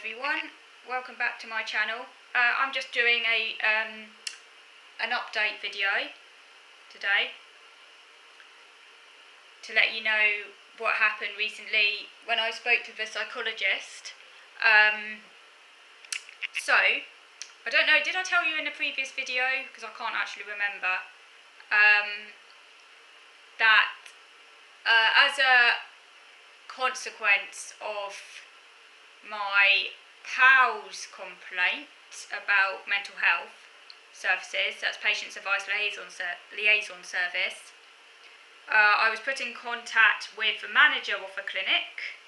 everyone, welcome back to my channel. I'm just doing an update video today to let you know what happened recently when I spoke to the psychologist. So, I don't know, did I tell you in the previous video, because I can't actually remember, that as a consequence of my PALS complaint about mental health services, that's Patient Advice Liaison Service, I was put in contact with the manager of the clinic,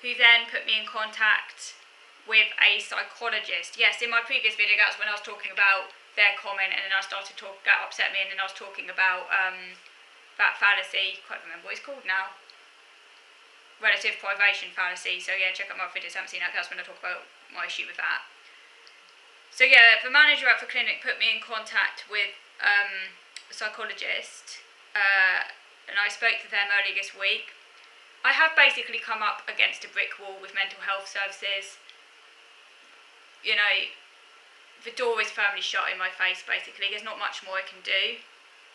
who then put me in contact with a psychologist. Yes, in my previous video, that's when I was talking about their comment, and then I started to that upset me, and then I was talking about that fallacy. Can't remember what it's called now. Relative privation fallacy. So yeah, check out my videos. Haven't seen that. That's when I talk about my issue with that. So yeah, the manager at the clinic put me in contact with a psychologist, and I spoke to them earlier this week. I have basically come up against a brick wall with mental health services. You know, the door is firmly shut in my face. Basically, there's not much more I can do.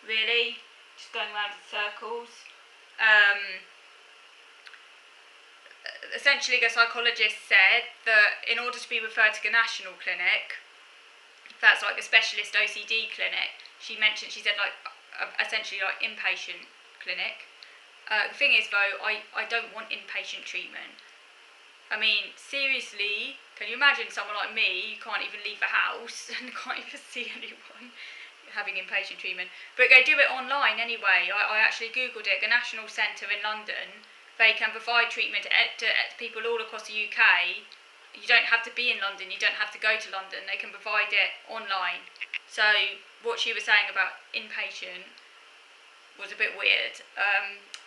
Really, just going around in circles. Essentially, the psychologist said that in order to be referred to the national clinic, that's like a specialist OCD clinic, she said like essentially like inpatient clinic. The thing is though, I don't want inpatient treatment. I mean, seriously, can you imagine someone like me, you can't even leave the house and can't even see anyone having inpatient treatment? But they do it online anyway. I actually googled it. The National Centre in London, they can provide treatment to people all across the UK. You don't have to be in London, you don't have to go to London, they can provide it online. So what she was saying about inpatient was a bit weird,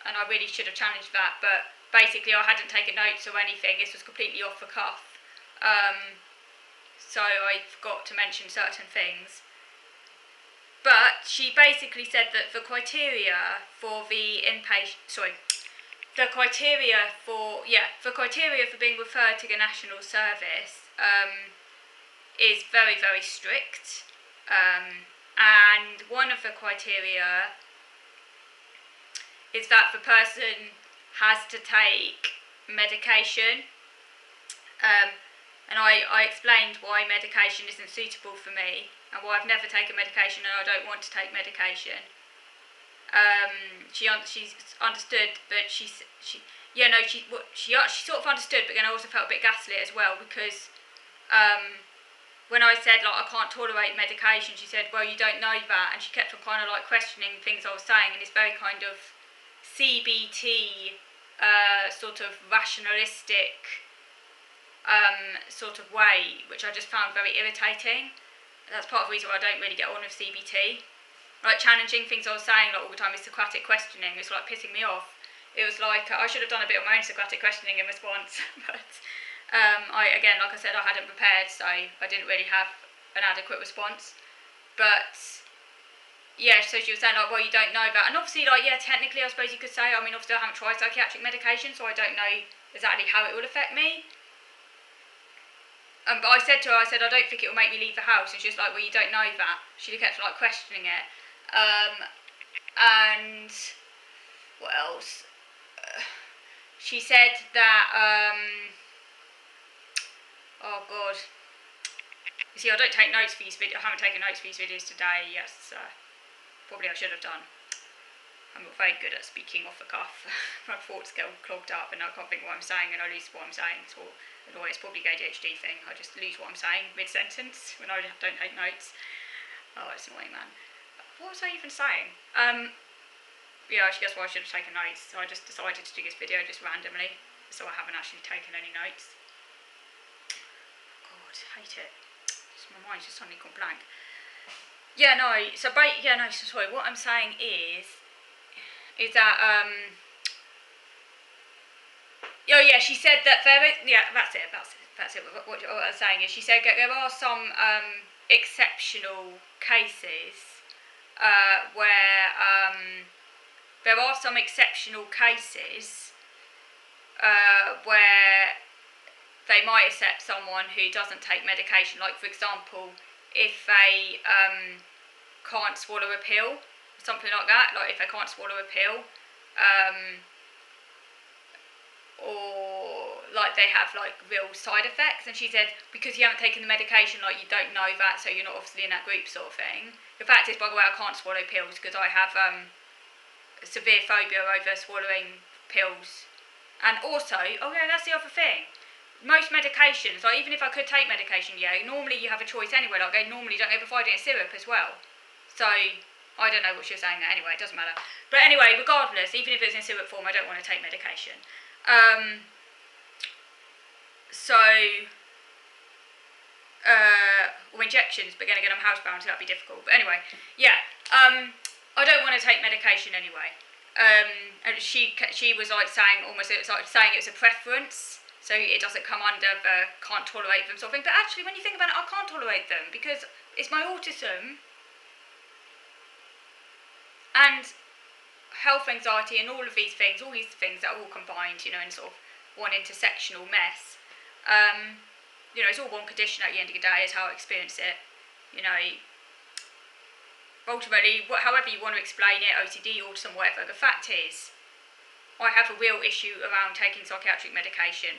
and I really should have challenged that, but basically I hadn't taken notes or anything, this was completely off the cuff. So I forgot to mention certain things. But she basically said that the criteria for the the criteria for being referred to the national service is very, very strict. And one of the criteria is that the person has to take medication. And I explained why medication isn't suitable for me, and why I've never taken medication and I don't want to take medication. She understood, but she sort of understood, but then I also felt a bit gaslit as well, because when I said like I can't tolerate medication, she said, well, you don't know that, and she kept on kind of like questioning things I was saying in this very kind of CBT sort of rationalistic sort of way, which I just found very irritating. That's part of the reason why I don't really get on with CBT. Like challenging things I was saying like all the time is Socratic questioning. It's like pissing me off. It was like I should have done a bit of my own Socratic questioning in response, but again, like I said, I hadn't prepared, so I didn't really have an adequate response. But yeah, so she was saying like, well, you don't know that, and obviously like yeah, technically I suppose you could say, I mean, obviously I haven't tried psychiatric medication, so I don't know exactly how it will affect me. But I said to her, I don't think it will make me leave the house, and she was like, well, you don't know that. She kept like questioning it. And what else? She said that, oh god. You see, I don't take notes for these videos. I haven't taken notes for these videos today. Yes, probably I should have done. I'm not very good at speaking off the cuff. My thoughts get all clogged up and I can't think what I'm saying and I lose what I'm saying. So, it's probably an ADHD thing. I just lose what I'm saying mid-sentence when I don't take notes. Oh, it's annoying, man. What was I even saying? Yeah, I guess why I should have taken notes. So I just decided to do this video just randomly. So I haven't actually taken any notes. God, I hate it. My mind's just suddenly gone blank. Yeah, no, so sorry, what I'm saying is that, oh yeah, she said that that's it. What I was saying is, she said that there are some exceptional cases where they might accept someone who doesn't take medication. Like, for example, if they can't swallow a pill, something like that. Like, if they can't swallow a pill, or like they have like real side effects, and she said because you haven't taken the medication, like you don't know that, so you're not obviously in that group, sort of thing. The fact is, by the way, I can't swallow pills because I have severe phobia over swallowing pills. And also, that's the other thing, most medications, like even if I could take medication, normally you have a choice anyway. Like, they normally don't provide it in syrup as well, so I don't know what she was saying there. Anyway, it doesn't matter. But anyway, regardless, even if it's in syrup form, I don't want to take medication. Or injections, but again I'm housebound, so that'd be difficult. But anyway, I don't want to take medication anyway. And she was like saying, almost, it was like saying it's a preference, so it doesn't come under the can't tolerate them sort of thing. But actually, when you think about it, I can't tolerate them because it's my autism and health anxiety and all these things that are all combined, in sort of one intersectional mess. It's all one condition at the end of the day, is how I experience it. Ultimately, however you want to explain it, OCD, autism, whatever, the fact is, I have a real issue around taking psychiatric medication.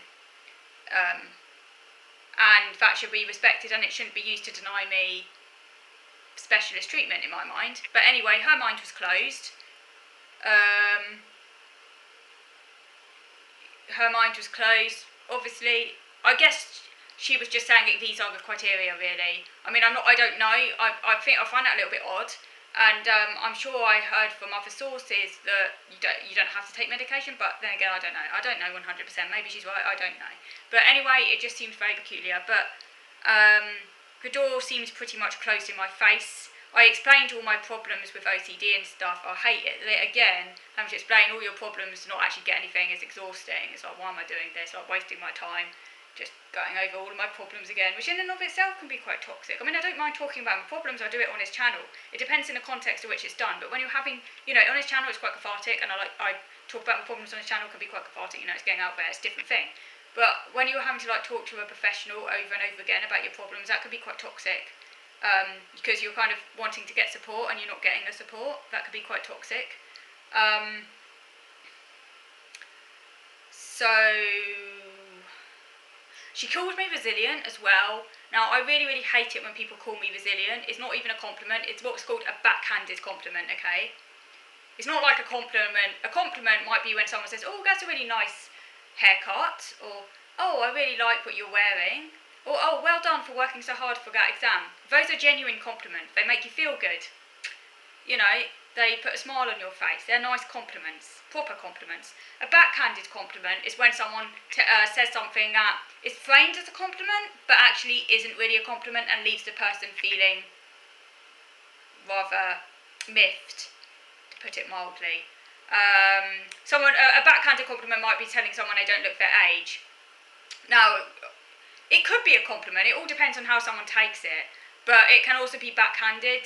And that should be respected, and it shouldn't be used to deny me specialist treatment, in my mind. But anyway, her mind was closed. Her mind was closed, obviously. I guess she was just saying that these are the criteria, really. I mean, I don't know. I think I find that a little bit odd. And I'm sure I heard from other sources that you don't have to take medication, but then again, I don't know. I don't know 100%. Maybe she's right, I don't know. But anyway, it just seems very peculiar. But the door seems pretty much closed in my face. I explained all my problems with OCD and stuff. I hate it. Again, having to explain all your problems, not actually get anything, is exhausting. It's like, why am I doing this? Like, wasting my time, just going over all of my problems again, which in and of itself can be quite toxic. I mean, I don't mind talking about my problems. I do it on his channel. It depends in the context in which it's done. But when you're having, on his channel, it's quite cathartic, and I talk about my problems on his channel, can be quite cathartic. It's getting out there. It's a different thing. But when you're having to talk to a professional over and over again about your problems, that could be quite toxic. Because you're kind of wanting to get support and you're not getting the support. That could be quite toxic. So she called me resilient as well. Now, I really, really hate it when people call me resilient. It's not even a compliment. It's what's called a backhanded compliment, okay? It's not like a compliment. A compliment might be when someone says, oh, that's a really nice haircut, or, oh, I really like what you're wearing, or, oh, well done for working so hard for that exam. Those are genuine compliments. They make you feel good. They put a smile on your face. They're nice compliments, proper compliments. A backhanded compliment is when someone says something that is framed as a compliment, but actually isn't really a compliment and leaves the person feeling rather miffed, to put it mildly. A backhanded compliment might be telling someone they don't look their age. Now, it could be a compliment. It all depends on how someone takes it, but it can also be backhanded.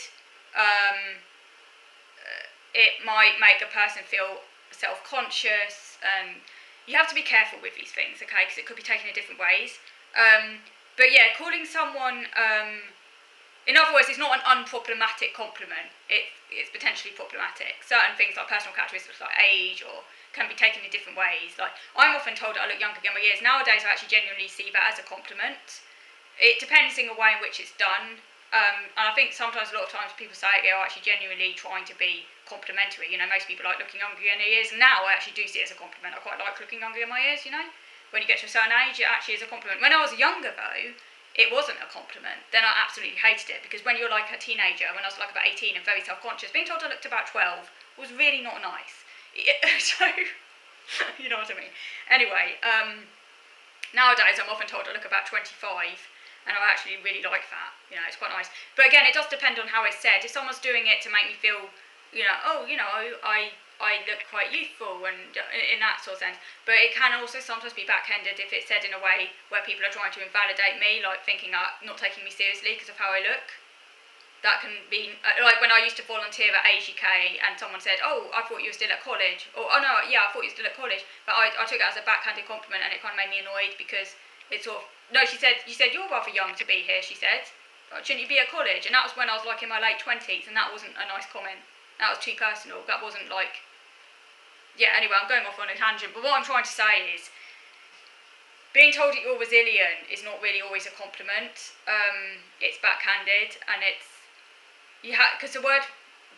It might make the person feel self-conscious, and you have to be careful with these things, okay, because it could be taken in different ways. But yeah, calling someone, in other words, it's not an unproblematic compliment. It's potentially problematic. Certain things like personal characteristics like age or can be taken in different ways. Like, I'm often told that I look younger than my years. Nowadays, I actually genuinely see that as a compliment. It depends on the way in which it's done. And I think sometimes, a lot of times, people say they're actually genuinely trying to be complimentary. Most people like looking younger than their years. And now I actually do see it as a compliment. I quite like looking younger than my years, When you get to a certain age, it actually is a compliment. When I was younger, though, it wasn't a compliment. Then I absolutely hated it, because when you're like a teenager, when I was like about 18 and very self-conscious, being told I looked about 12 was really not nice. So, you know what I mean. Anyway, nowadays I'm often told I look about 25, and I actually really like that. It's quite nice. But again, it does depend on how it's said. If someone's doing it to make me feel, I look quite youthful and in that sort of sense. But it can also sometimes be backhanded if it's said in a way where people are trying to invalidate me, like thinking not taking me seriously because of how I look. That can be, like when I used to volunteer at AGK and someone said, oh, I thought you were still at college. Or, oh no, yeah, I thought you were still at college. But I took it as a backhanded compliment, and it kind of made me annoyed because It's sort of, no, she said, you said you're rather young to be here, she said. Shouldn't you be at college? And that was when I was like in my late 20s, and that wasn't a nice comment. That was too personal. That wasn't like, yeah, anyway, I'm going off on a tangent, but what I'm trying to say is, being told that you're resilient is not really always a compliment. It's backhanded, and it's, because the word,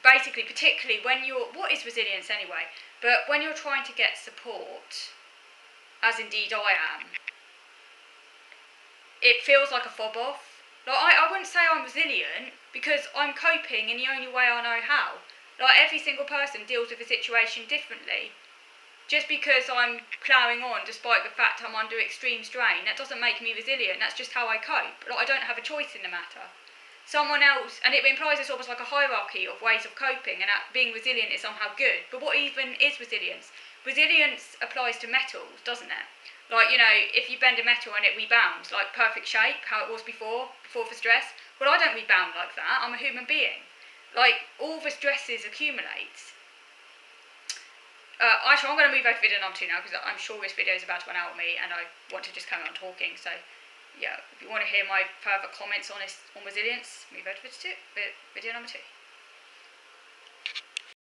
basically, particularly when you're, what is resilience anyway? But when you're trying to get support, as indeed I am, it feels like a fob off. Like, I wouldn't say I'm resilient, because I'm coping in the only way I know how. Like, every single person deals with a situation differently. Just because I'm ploughing on despite the fact I'm under extreme strain, that doesn't make me resilient. That's just how I cope. Like, I don't have a choice in the matter. Someone else, and it implies it's almost like a hierarchy of ways of coping, and that being resilient is somehow good. But what even is resilience? Resilience applies to metals, doesn't it? Like, you know, if you bend a metal and it rebounds, like perfect shape, how it was before for stress. Well, I don't rebound like that. I'm a human being. Like, all the stresses accumulate. Actually, I'm going to move over to video number 2 now, because I'm sure this video is about to run out on me, and I want to just carry on talking. So, yeah, if you want to hear my further comments on this, on resilience, move over to video number 2.